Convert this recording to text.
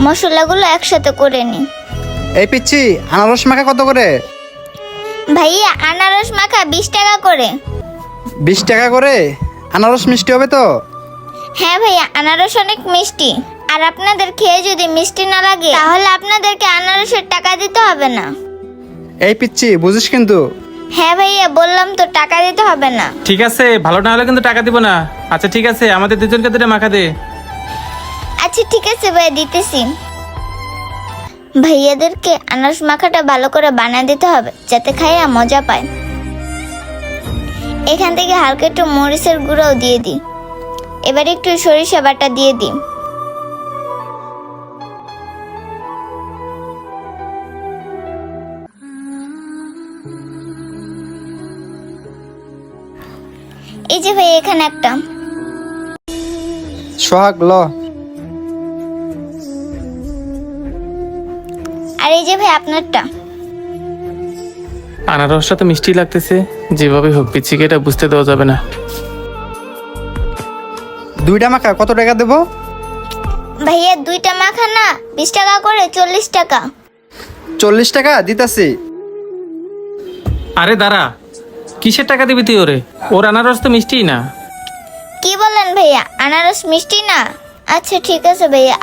মশলাগুলো একসাথে করে নি। এই পিচ্ছি, আনারস মাখা কত করে? ভাইয়া আনারস মাখা 20 টাকা করে। 20 টাকা করে? আনারস মিষ্টি হবে তো? হ্যাঁ ভাইয়া, আনারস অনেক মিষ্টি। আর আপনাদের খেয়ে যদি মিষ্টি না লাগে তাহলে আপনাদেরকে আনারসের টাকা দিতে হবে না। এই পিচ্ছি, বুঝিস কিন্তু। হ্যাঁ ভাইয়া, বললাম তো টাকা দিতে হবে না। ঠিক আছে, ভালো না হলে কিন্তু টাকা দিব না। আচ্ছা ঠিক আছে, আমাদের দুজনকে দুটো মাখা দে। আচ্ছা ঠিক আছে ভাইয়া, দিতেছি। ভাইয়াদেরকে আনারস মাখাটা ভালো করে বানিয়ে দিতে হবে যাতে খাইয়া মজা পায়। এখান থেকে হালকা একটু মরিচের গুঁড়োও দিয়ে দিই। এবার একটু সরিষা বাটা দিয়ে দিই। এই যে ভাই, এখানে একটা। সোহাগ ল। আর এই যে ভাই আপনারটা। আনারসটা তো মিষ্টি লাগতেছে, যেভাবে হোক পিচ্ছিকে এটা বুঝতে দেওয়া যাবে না। 2টা মাখা কত টাকা দেবো? ভাইয়া 2টা মাখা না 20 টাকা করে, 40 টাকা। 40 টাকা দিতাছি। আরে দাঁড়া, কিসের টাকা দিবি তুই ওরে? ওর আনারস তো মিষ্টিই না। কি বলেন ভাইয়া, আনারস মিষ্টি না? আচ্ছা ঠিক আছে ভাইয়া।